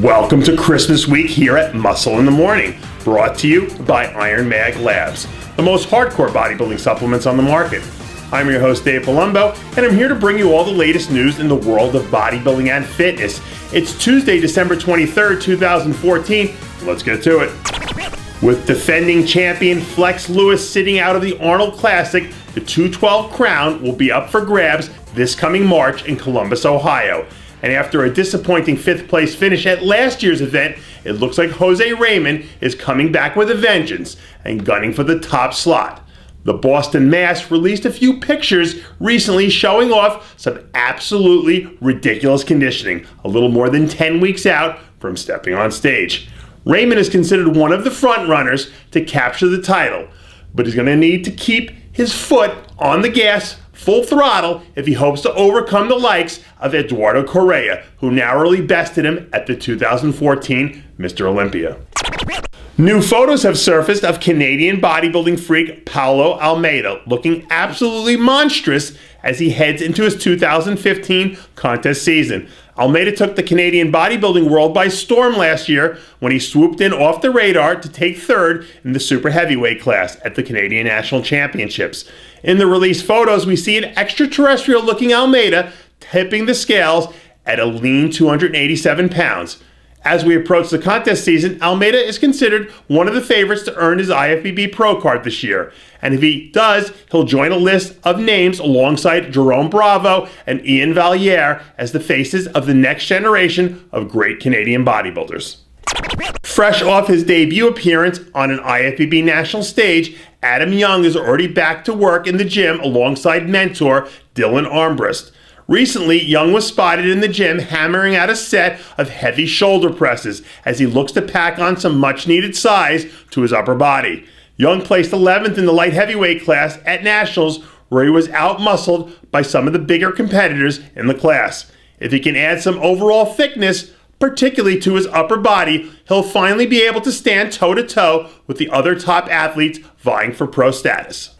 Welcome to Christmas week here at Muscle in the Morning, brought to you by Iron Mag Labs, the most hardcore bodybuilding supplements on the market. I'm your host, Dave Palumbo, and I'm here to bring you all the latest news in the world of bodybuilding and fitness. It's Tuesday, December 23rd, 2014. Let's get to it. With defending champion Flex Lewis sitting out of the Arnold Classic, the 212 crown will be up for grabs this coming March in Columbus, Ohio. And after a disappointing fifth place finish at last year's event, it looks like Jose Raymond is coming back with a vengeance and gunning for the top slot. The Boston Mass released a few pictures recently showing off some absolutely ridiculous conditioning, a little more than 10 weeks out from stepping on stage. Raymond is considered one of the front runners to capture the title, but he's going to need to keep his foot on the gas full throttle if he hopes to overcome the likes of Eduardo Correa, who narrowly bested him at the 2014 Mr. Olympia. New photos have surfaced of Canadian bodybuilding freak Paulo Almeida looking absolutely monstrous as he heads into his 2015 contest season. Almeida took the Canadian bodybuilding world by storm last year when he swooped in off the radar to take third in the super heavyweight class at the Canadian National Championships. In the released photos, we see an extraterrestrial-looking Almeida tipping the scales at a lean 287 pounds. As we approach the contest season, Almeida is considered one of the favorites to earn his IFBB Pro card this year. And if he does, he'll join a list of names alongside Jerome Bravo and Ian Valliere as the faces of the next generation of great Canadian bodybuilders. Fresh off his debut appearance on an IFBB national stage, Adam Young is already back to work in the gym alongside mentor Dylan Armbrust. Recently, Young was spotted in the gym hammering out a set of heavy shoulder presses as he looks to pack on some much-needed size to his upper body. Young placed 11th in the light heavyweight class at Nationals, where he was out-muscled by some of the bigger competitors in the class. If he can add some overall thickness, particularly to his upper body, he'll finally be able to stand toe-to-toe with the other top athletes vying for pro status.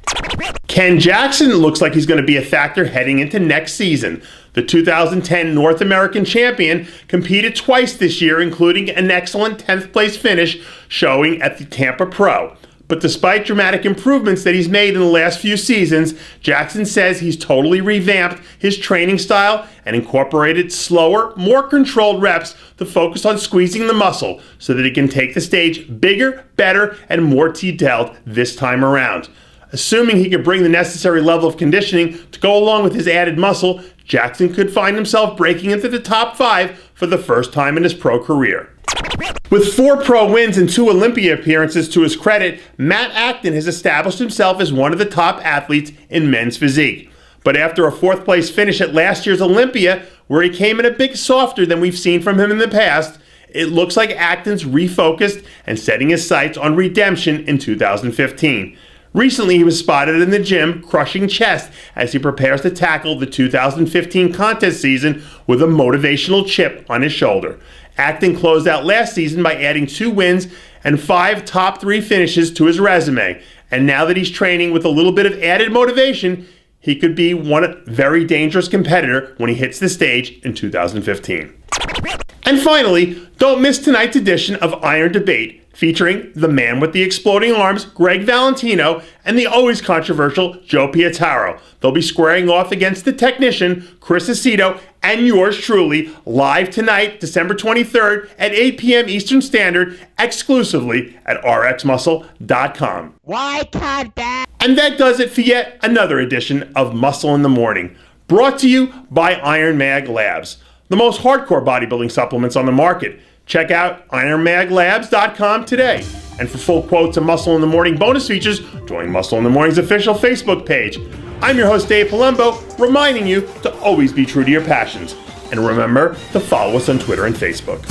Ken Jackson looks like he's going to be a factor heading into next season. The 2010 North American champion competed twice this year, including an excellent 10th place finish showing at the Tampa Pro. But despite dramatic improvements that he's made in the last few seasons, Jackson says he's totally revamped his training style and incorporated slower, more controlled reps to focus on squeezing the muscle so that he can take the stage bigger, better, and more detailed this time around. Assuming he could bring the necessary level of conditioning to go along with his added muscle, Jackson could find himself breaking into the top 5 for the first time in his pro career. With 4 pro wins and 2 Olympia appearances to his credit, Matt Acton has established himself as one of the top athletes in men's physique. But after a 4th place finish at last year's Olympia, where he came in a bit softer than we've seen from him in the past, it looks like Acton's refocused and setting his sights on redemption in 2015. Recently, he was spotted in the gym crushing chest as he prepares to tackle the 2015 contest season with a motivational chip on his shoulder. Acton closed out last season by adding 2 wins and 5 top 3 finishes to his resume. And now that he's training with a little bit of added motivation, he could be one very dangerous competitor when he hits the stage in 2015. And finally, don't miss tonight's edition of Iron Debate, featuring the man with the exploding arms, Greg Valentino, and the always controversial Joe Pietaro. They'll be squaring off against the technician, Chris Aceto, and yours truly, live tonight, December 23rd at 8 p.m. Eastern Standard, exclusively at rxmuscle.com. Why can't that? And that does it for yet another edition of Muscle in the Morning, brought to you by Iron Mag Labs, the most hardcore bodybuilding supplements on the market. Check out ironmaglabs.com today. And for full quotes and Muscle in the Morning bonus features, join Muscle in the Morning's official Facebook page. I'm your host, Dave Palumbo, reminding you to always be true to your passions. And remember to follow us on Twitter and Facebook.